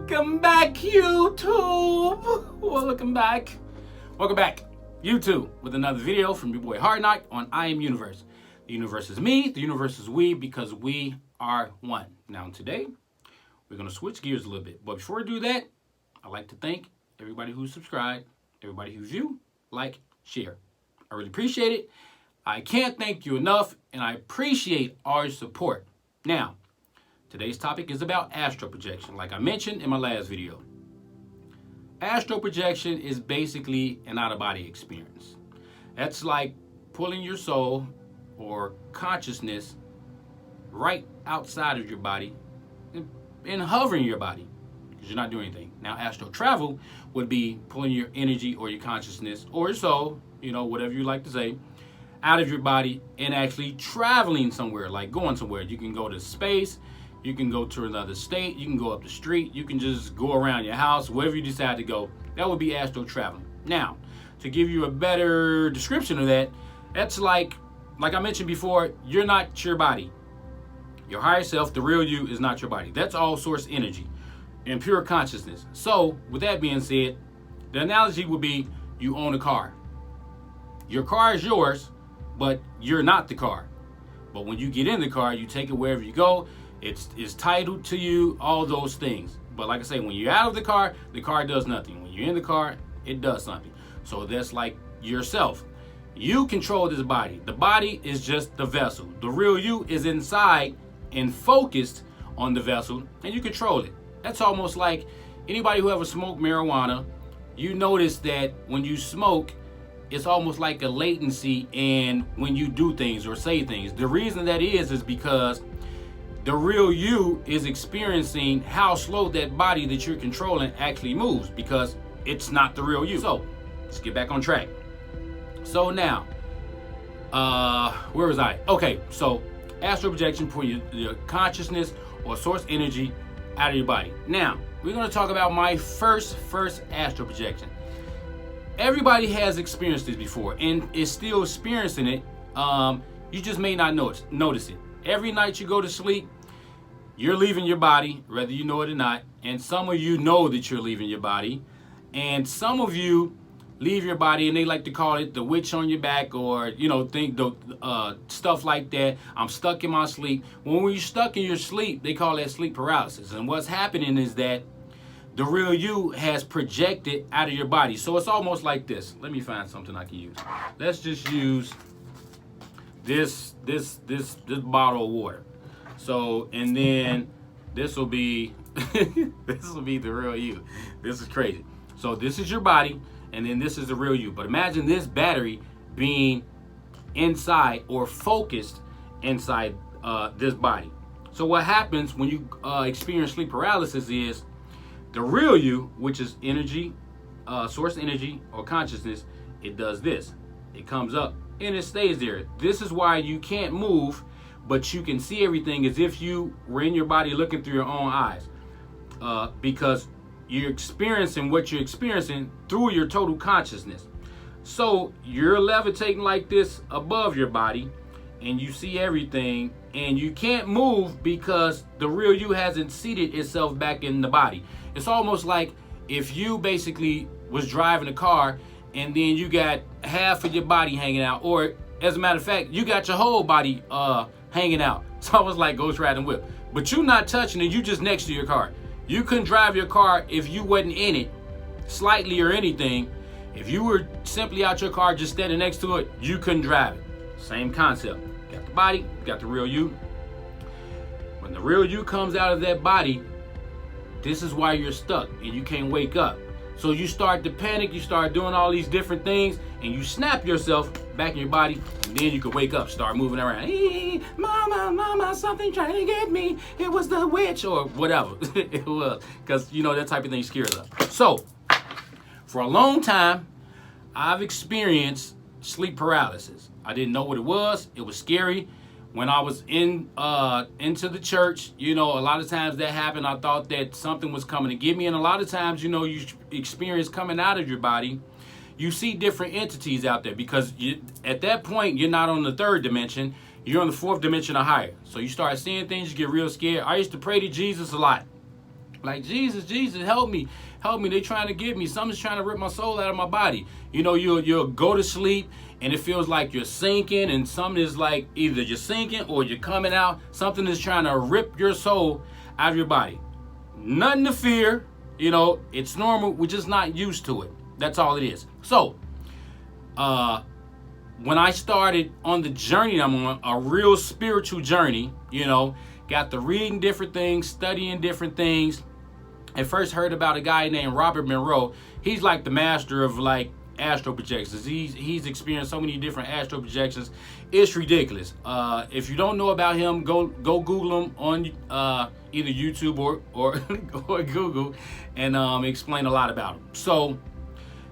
Welcome back, YouTube. Welcome back. Welcome back, YouTube, with another video from your boy Hard Knock on I Am Universe. The universe is me, the universe is we, because we are one. Now today, we're going to switch gears a little bit. But before we do that, I'd like to thank everybody who's subscribed, everybody who view, like, share. I really appreciate it. I can't thank you enough, and I appreciate all your support. Now, today's topic is about astral projection, like I mentioned in my last video. Astral projection is basically an out-of-body experience. That's like pulling your soul or consciousness right outside of your body and hovering your body because you're not doing anything. Now, astral travel would be pulling your energy or your consciousness or your soul, whatever you like to say, out of your body and actually traveling somewhere, like going somewhere. You can go to space, you can go to another state, you can go up the street, you can just go around your house, wherever you decide to go. That would be astral traveling. Now, to give you a better description of that, that's like I mentioned before, you're not your body. Your higher self, the real you, is not your body. That's all source energy and pure consciousness. So, with that being said, the analogy would be you own a car. Your car is yours, but you're not the car. But when you get in the car, you take it wherever you go. It's titled to you, all those things. But like I say, when you're out of the car does nothing. When you're in the car, it does something. So that's like yourself. You control this body. The body is just the vessel. The real you is inside and focused on the vessel, and you control it. That's almost like anybody who ever smoked marijuana, you notice that when you smoke, it's almost like a latency in when you do things or say things. The reason that is because the real you is experiencing how slow that body that you're controlling actually moves because it's not the real you. So let's get back on track. So now, where was I? Okay, so astral projection, pour your consciousness or source energy out of your body. Now, we're going to talk about my first astral projection. Everybody has experienced this before and is still experiencing it. You just may not notice it. Every night you go to sleep, you're leaving your body, whether you know it or not. And some of you know that you're leaving your body. And some of you leave your body, and they like to call it the witch on your back, or stuff like that. I'm stuck in my sleep. When you're stuck in your sleep, they call that sleep paralysis. And what's happening is that the real you has projected out of your body. So it's almost like this. Let me find something I can use. Let's just use this bottle of water. So, and then this will be this will be the real you. This is crazy. So this is your body, and then this is the real you. But imagine this battery being inside or focused inside this body. So what happens when you experience sleep paralysis is the real you, which is energy, source energy or consciousness, it does this. It comes up and it stays there. This is why you can't move, but you can see everything as if you were in your body looking through your own eyes. Because you're experiencing what you're experiencing through your total consciousness. So you're levitating like this above your body and you see everything and you can't move because the real you hasn't seated itself back in the body. It's almost like if you basically was driving a car and then you got half of your body hanging out, or as a matter of fact, you got your whole body hanging out. It's almost like Ghost Riding Whip. But you're not touching it, you just next to your car. You couldn't drive your car if you wasn't in it slightly or anything. If you were simply out your car just standing next to it, you couldn't drive it. Same concept. You got the body, you got the real you. When the real you comes out of that body, this is why you're stuck and you can't wake up. So you start to panic, you start doing all these different things, and you snap yourself back in your body, and then you can wake up, start moving around. Hey, mama, something trying to get me. It was the witch, or whatever it was, because that type of thing scares us. So, for a long time, I've experienced sleep paralysis. I didn't know what it was. It was scary. When I was into the church, a lot of times that happened. I thought that something was coming to get me. And a lot of times, you experience coming out of your body, you see different entities out there because at that point, you're not on the third dimension. You're on the fourth dimension or higher. So you start seeing things, you get real scared. I used to pray to Jesus a lot. Like, Jesus, Jesus, help me. Help me. They trying to get me. Something's trying to rip my soul out of my body. You know, you'll go to sleep and it feels like you're sinking, and something is like either you're sinking or you're coming out. Something is trying to rip your soul out of your body. Nothing to fear. You know, it's normal. We're just not used to it. That's all it is. So, when I started on the journey I'm on, a real spiritual journey, you know, got to reading different things, studying different things. I first heard about a guy named Robert Monroe. He's like the master of like astral projections. He's experienced so many different astral projections. It's ridiculous. If you don't know about him, go Google him on either YouTube or Google, and explain a lot about him. So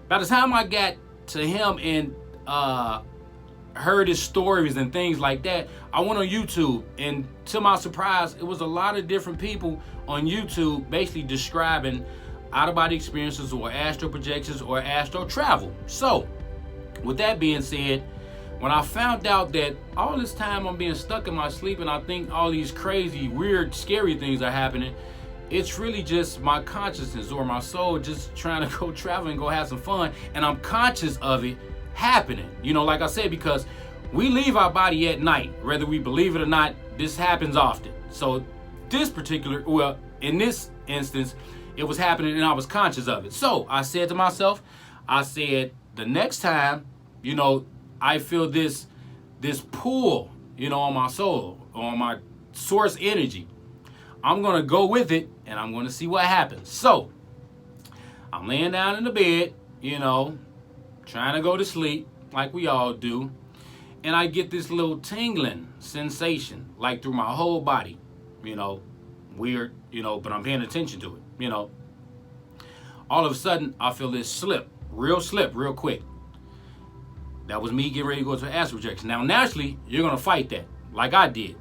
by the time I got to him and heard his stories and things like that, I went on YouTube, and to my surprise, it was a lot of different people on YouTube basically describing out-of-body experiences or astral projections or astral travel. So with that being said, when I found out that all this time I'm being stuck in my sleep and I think all these crazy, weird, scary things are happening, it's really just my consciousness or my soul just trying to go travel and go have some fun, and I'm conscious of it happening. You know, like I said, because we leave our body at night, whether we believe it or not. This happens often. So this particular, well, in this instance, it was happening and I was conscious of it. So I said to myself, I said, the next time, you know, I feel this pull, you know, on my soul, on my source energy, I'm going to go with it and I'm going to see what happens. So I'm laying down in the bed, you know, trying to go to sleep like we all do. And I get this little tingling sensation like through my whole body, you know, weird, you know, but I'm paying attention to it, you know. All of a sudden, I feel this slip real quick. That was me getting ready to go to astral projection. Now, naturally, you're going to fight that like I did.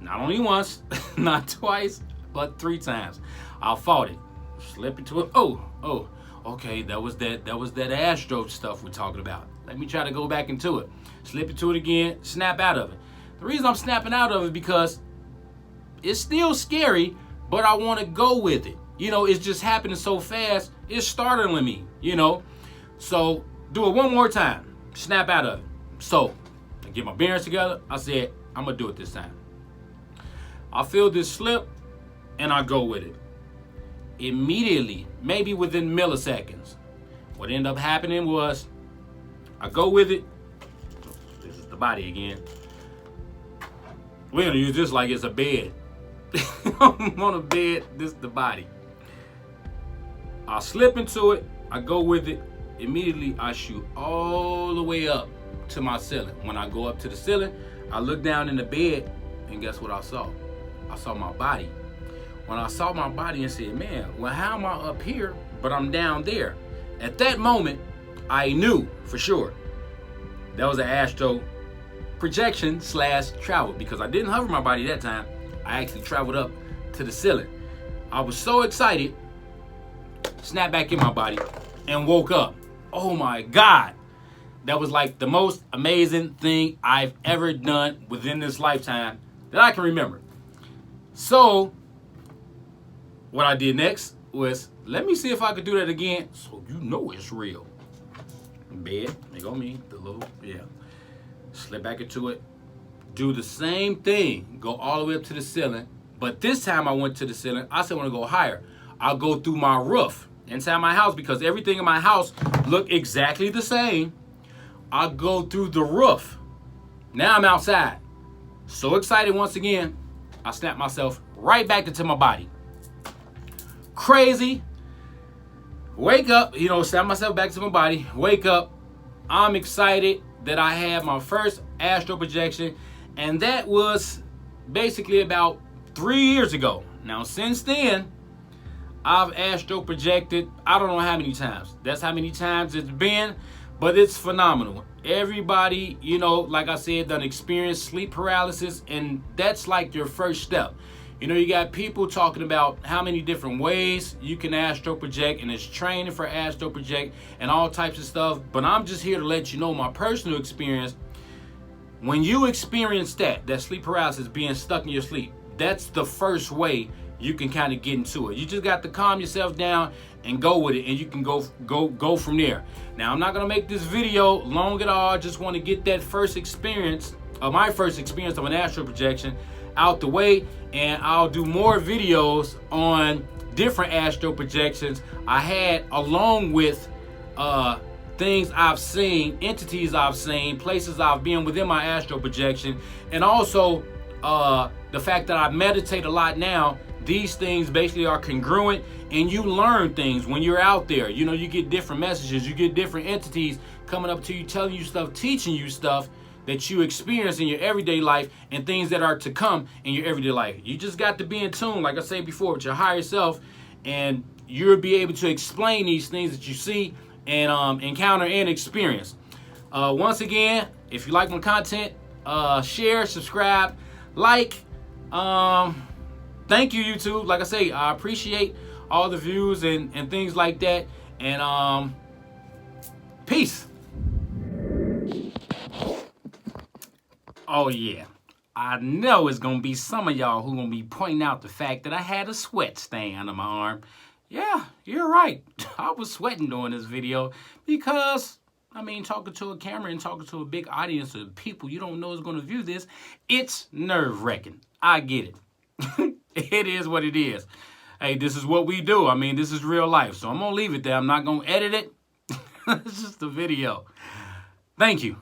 Not only once, not twice, but 3 times. I fought it. Slip into it. Oh, okay, that was that astro stuff we're talking about. Let me try to go back into it. Slip into it again, snap out of it. The reason I'm snapping out of it because it's still scary, but I want to go with it. You know, it's just happening so fast, it's startling me, you know. So do it one more time, snap out of it. So I get my bearings together. I said, I'm going to do it this time. I feel this slip and I go with it. Immediately, maybe within milliseconds, what ended up happening was I go with it. This is the body again. We're going to use this like it's a bed. I'm on a bed, this is the body. I slip into it, I go with it. Immediately, I shoot all the way up to my ceiling. When I go up to the ceiling, I look down in the bed, and guess what I saw? I saw my body. When I saw my body and said, man, well, how am I up here, but I'm down there? At that moment, I knew for sure that was an astral projection / travel, because I didn't hover my body that time. I actually traveled up to the ceiling. I was so excited, snapped back in my body, and woke up. Oh my God. That was like the most amazing thing I've ever done within this lifetime that I can remember. So what I did next was, let me see if I could do that again so you know it's real. Bed, there go me, the little, yeah. Slip back into it. Do the same thing. Go all the way up to the ceiling. But this time I went to the ceiling. I said I want to go higher. I'll go through my roof inside my house because everything in my house looked exactly the same. I'll go through the roof. Now I'm outside. So excited once again. I snapped myself right back into my body. Crazy. Wake up, you know, snap myself back to my body. Wake up. I'm excited that I had my first astral projection. And that was basically about 3 years ago. Now, since then, I've astral projected, I don't know how many times. That's how many times it's been, but it's phenomenal. Everybody, you know, like I said, done experienced sleep paralysis, and that's like your first step. You know, you got people talking about how many different ways you can astral project, and it's training for astral project and all types of stuff. But I'm just here to let you know my personal experience. When you experience that sleep paralysis, being stuck in your sleep, that's the first way you can kind of get into it. You just got to calm yourself down and go with it, and you can go from there. Now, I'm not gonna make this video long at all. I just want to get that first experience, my first experience of an astral projection out the way, and I'll do more videos on different astral projections I had, along with things I've seen, entities I've seen, places I've been within my astral projection, and also the fact that I meditate a lot now. These things basically are congruent, and you learn things when you're out there. You know, you get different messages, you get different entities coming up to you, telling you stuff, teaching you stuff that you experience in your everyday life, and things that are to come in your everyday life. You just got to be in tune, like I said before, with your higher self, and you'll be able to explain these things that you see and encounter and experience. Once again, if you like my content, share, subscribe, like. Thank you, YouTube. Like I say, I appreciate all the views and things like that. And peace. Oh yeah, I know it's gonna be some of y'all who gonna be pointing out the fact that I had a sweat stain under my arm. Yeah, you're right. I was sweating during this video because, I mean, talking to a camera and talking to a big audience of people you don't know is gonna view this, it's nerve-wracking. I get it. It is what it is. Hey, this is what we do. I mean, this is real life. So I'm going to leave it there. I'm not going to edit it. It's just a video. Thank you.